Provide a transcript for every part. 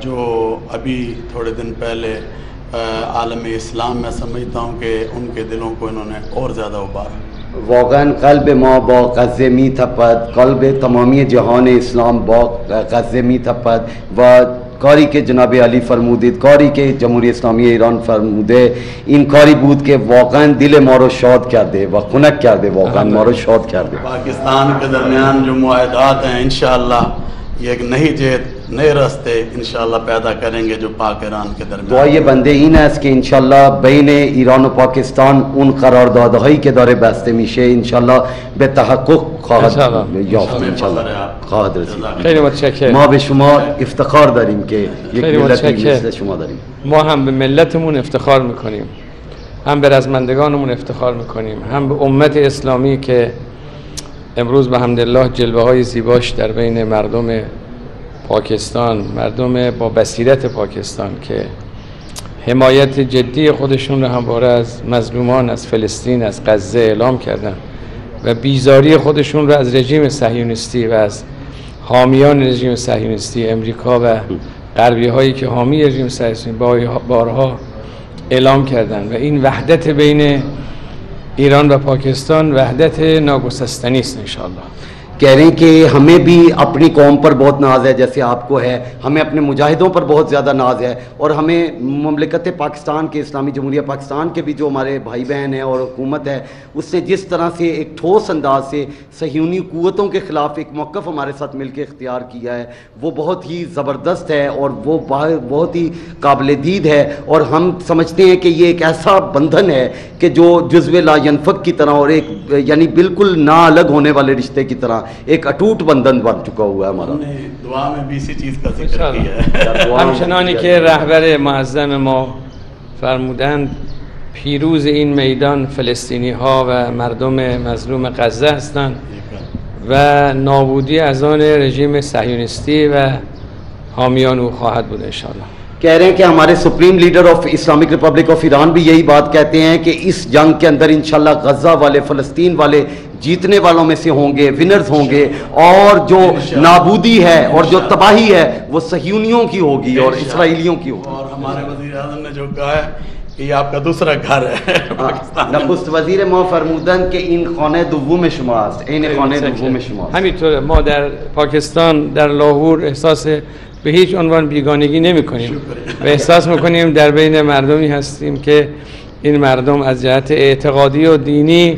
जो अभी थोड़े दिन पहले आलम इस्लाम में समझता हूँ कि उनके दिलों को इन्होंने और ज़्यादा उबारा. واقعا قلب ما با غزه می تپد، قلب تمامی جهان اسلام با غزه می تپد و کاری که جناب علی فرمودید، کاری که جمهوری اسلامی ایران فرموده، این کاری بود که واقعا دل ما رو شاد کرده و خنک کرده، واقعا ما رو شاد کرده. पाकिस्तान के दरमियान जो मुआहदात हैं इंशाअल्लाह ये एक नई जेद नए रास्ते इंशाअल्लाह पैदा करेंगे जो पाक ईरान के दरमियान. दुआए बंदे این است که انشالله بین ایران و پاکستان اون قراردادهایی که داره بسته میشه انشالله به تحقق خواهد یافت، انشالله خواهد رسید. خیلی متشکرم. ما به شما افتخار داریم که یک ملتی مثل شما داریم. ما هم به ملتمون افتخار میکنیم، هم به رزمندگانمون افتخار میکنیم، هم به امت اسلامی که امروز به حمدالله جلوه های زیباش در بین مردم پاکستان، مردم با بصیرت پاکستان که حمایت جدی خودشون رو همواره از مظلومان از فلسطین، از غزه اعلام کردن و بیزاری خودشون رو از رژیم صهیونیستی و از حامیان رژیم صهیونیستی امریکا و غربی هایی که حامی رژیم صهیونیستی بارها اعلام کردن و این وحدت بین ایران و پاکستان وحدت ناگسستنی است انشاءالله. कह रहे हैं कि हमें भी अपनी कौम पर बहुत नाज है जैसे आपको है, हमें अपने मुजाहिदों पर बहुत ज़्यादा नाज है और हमें मुमलिकत पाकिस्तान के इस्लामी जमहूरिया पाकिस्तान के भी जो हमारे भाई बहन हैं और हुकूमत है उससे जिस तरह से एक ठोस अंदाज से सहीयूनी क़ुव्वतों के ख़िलाफ़ एक मौक़िफ़ हमारे साथ मिलकर इख्तियार किया है वो बहुत ही ज़बरदस्त है और वो बहुत ही काबिल दीद है और हम समझते हैं कि ये एक ऐसा बंधन है कि जो जुज़्व ला यनफ़क की तरह और एक यानी बिल्कुल ना अलग होने वाले रिश्ते की तरह एक अटूट बंधन बन चुका हुआ है हमारा. दुआ में भी इसी चीज़ का जिक्र किया है. همچنانی که رهبر معظم ما فرمودند پیروز این میدان فلسطینی ها و مردم مظلوم غزه هستند و نابودی از آن رژیم صهیونیستی و حامیان او خواهد بود انشاءالله. कह रहे हैं कि हमारे supreme leader of Islamic Republic of Iran भी यही बात कहते हैं कि इस जंग के अंदर इंशाल्लाह गज़ा वाले फ़लस्तीन वाले जीतने वालों में से होंगे, विनर्स होंगे और जो नाबूदी है और जो तबाही है वो सहीयूनियों की होगी और इसराइलियों की होगी. और हमारे वज़ीर आज़म ने जो कहा है कि ये आपका दूसरा घर है पाकिस्तान. नखस्त वज़ीर ما فرمودند که این خانه دوم شماست، این خانه دوم شماست. همینطور ما در پاکستان در لاهور احساس به هیچ عنوان بیگانگی نمی کنیم و احساس میکنیم در بین مردمی هستیم که این مردم از جهت اعتقادی و دینی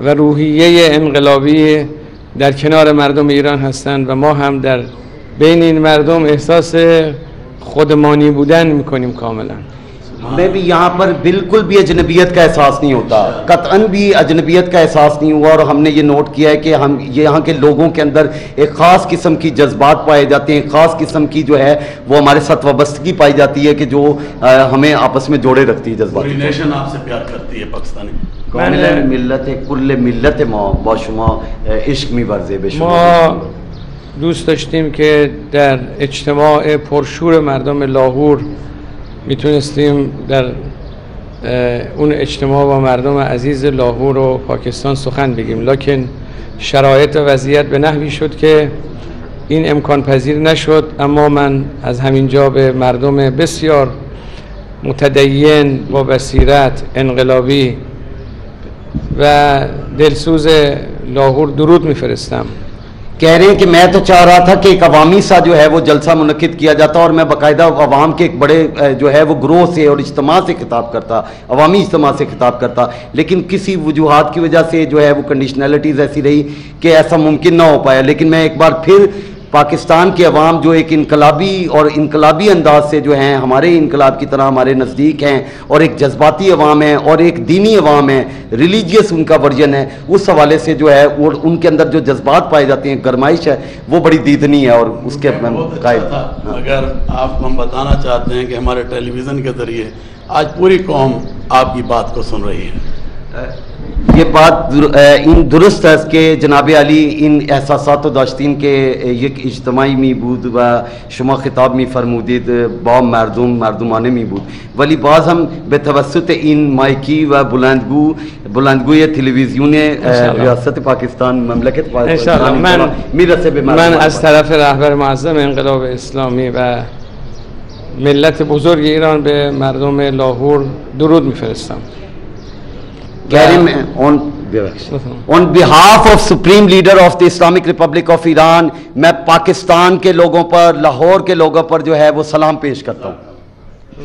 و روحیه انقلابی در کنار مردم ایران هستند و ما هم در بین این مردم احساس خودمانی بودن میکنیم کاملا. हमें भी यहाँ पर बिल्कुल भी अजनबियत का एहसास नहीं होता, कतअन भी अजनबियत का एहसास नहीं हुआ और हमने ये नोट किया है कि हम ये यहाँ के लोगों के अंदर एक ख़ास किस्म की जज्बात पाए जाते हैं, ख़ास किस्म की जो है वो हमारे साथ वाबस्तगी पाई जाती है कि जो हमें आपस में जोड़े रखती है. जज्बात नेशन आपसे प्यार करती है पाकिस्तानी. मिल्लत कुल्ल मिल्लत ما با شما عشق می‌ورزه به شما. ما دوست داشتیم که در اجتماع پرشور مردم لاهور میتونستیم در اون اجتماع با مردم عزیز لاهور و پاکستان سخن بگیم، لکن شرایط و وضعیت به نحوی شد که این امکان پذیر نشد. اما من از همینجا به مردم بسیار متدین با بصیرت انقلابی و دلسوز لاهور درود میفرستم. कह रहे हैं कि मैं तो चाह रहा था कि एक अवामी सा जो है वो जलसा मुनक्किद किया जाता और मैं बाकायदा अवाम के एक बड़े जो है वो ग्रोह से और इज्तिमा से खिताब करता, अवामी इज्तिमा से खिताब करता, लेकिन किसी वजूहात की वजह से जो है वो कंडीशनलिटीज़ ऐसी रही कि ऐसा मुमकिन ना हो पाया. लेकिन मैं एक बार फिर पाकिस्तान के अवाम जो एक इनकलाबी और इनकलाबी अंदाज से जो हैं हमारे इनकलाब की तरह हमारे नज़दीक हैं और एक जज्बाती अवाम है और एक दीनी अवाम है, रिलीजियस उनका वर्जन है, उस हवाले से जो है वो उनके अंदर जो जज्बात पाए जाते हैं, गरमाइश है, वो बड़ी दीदनी है और उसके अगर आपको हम बताना चाहते हैं कि हमारे टेलीविज़न के ज़रिए आज पूरी कौम आपकी बात को सुन रही है. ये बात इन दुरुस्त है कि जनाब अली इन एहसासात दाश्तीन के एक इज्तमाई मी بود و شما خطاب می فرمودید با مردمان می بود ولی باز هم به توسط این مایکی و بلندگوی تلویزیون ریاست پاکستان مملکت پاکستان من از طرف رهبر معظم انقلاب اسلامی و ملت بزرگ ایران به مردم لاهور درود میفرستم. On behalf of Supreme Leader of the Islamic Republic of Iran, मैं पाकिस्तान के लोगों पर, लाहौर के लोगों पर जो है वो सलाम पेश करता हूँ.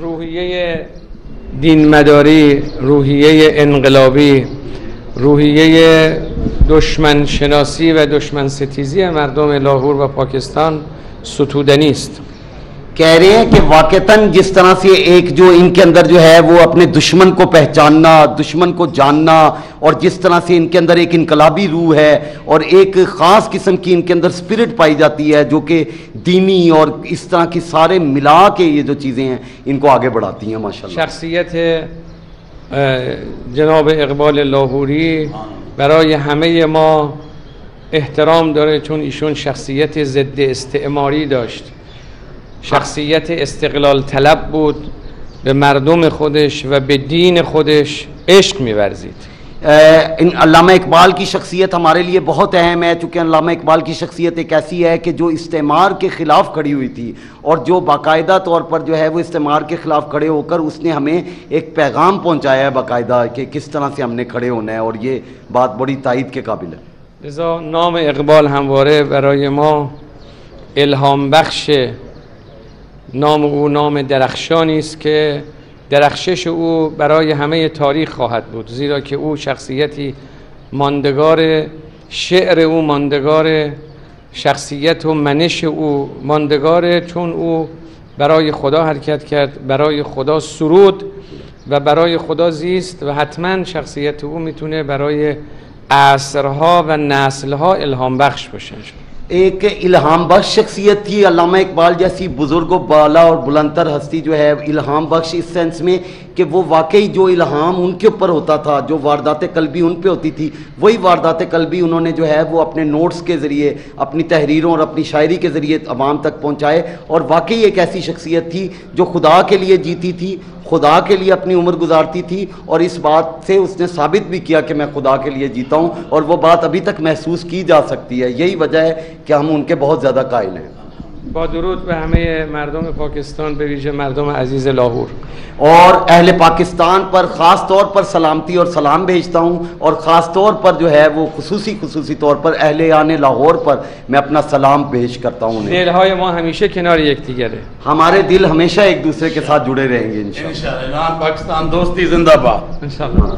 روحیه دین مداری، روحیه انقلابی، روحیه دشمن شناسی و دشمن ستیزی مردم لاهور و پاکستان ستودنی است. कह रहे हैं कि वाकईतन जिस तरह से एक जो इनके अंदर जो है वो अपने दुश्मन को पहचानना, दुश्मन को जानना, और जिस तरह से इनके अंदर एक इनकलाबी रूह है और एक ख़ास किस्म की इनके अंदर स्पिरिट पाई जाती है जो कि दीनी और इस तरह की सारे मिला के ये जो चीज़ें हैं इनको आगे बढ़ाती हैं माशाल्लाह. شخصیت جناب اقبال لاهوری برای همه ما احترام داره، چون ایشون شخصیت ضد استعماری داشت، شخصیت استقلال طلب بود، به مردم خودش و به دین خودش عشق می‌ورزید. इन अल्लामा इकबाल की शख्सियत हमारे लिए बहुत अहम है, चूँकि अल्लामा इकबाल की शख्सियत एक ऐसी है कि जो इस्तेमार के ख़िलाफ़ खड़ी हुई थी और जो बाकायदा तौर पर जो है वो इस्तेमार के ख़िलाफ़ खड़े होकर उसने हमें एक पैगाम पहुँचाया है बाकायदा कि किस तरह से हमने खड़े होना है, और ये बात बड़ी तायद के काबिल है. لذا نام اقبال همواره برای ما الهام بخش. نام او نام درخشانی است که درخشش او برای همه تاریخ خواهد بود، زیرا که او شخصیتی ماندگار، شعر او ماندگار، شخصیت و منش او ماندگاره، چون او برای خدا حرکت کرد، برای خدا سرود و برای خدا زیست و حتما شخصیت او میتونه برای عصرها و نسلها الهام بخش باشه. एक इल्हाम बख्श शख्सियत थी अल्लामा इकबाल जैसी बुज़ुर्ग बाला और बुलंदतर हस्ती जो है इल्हाम बख्श इस सेंस में कि वो वाकई जो इल्हाम उनके ऊपर होता था, जो वारदात कल्बी उन पे होती थी, वही वारदात कल्बी उन्होंने जो है वो अपने नोट्स के ज़रिए, अपनी तहरीरों और अपनी शायरी के ज़रिए अवाम तक पहुँचाए. और वाकई एक ऐसी शख्सियत थी जो खुदा के लिए जीती थी, खुदा के लिए अपनी उम्र गुजारती थी, और इस बात से उसने साबित भी किया कि मैं खुदा के लिए जीता हूँ, और वो बात अभी तक महसूस की जा सकती है. यही वजह है कि हम उनके बहुत ज़्यादा कायल हैं. با درود به همه مردم پاکستان، به ویژه مردم عزیز لاهور. और अहले पाकिस्तान पर ख़ास तौर पर सलामती और सलाम भेजता हूँ, और ख़ास तौर पर जो है वो खुसूसी तौर पर अहले आने लाहौर पर मैं अपना सलाम पेश करता हूँ. دلهای ما همیشه کنار یکدیگره. हमारे दिल हमेशा एक दूसरे के साथ जुड़े रहेंगे इंशाअल्लाह. इंशाअल्लाह. पाकिस्तान दोस्ती जिंदाबाद. انشالله.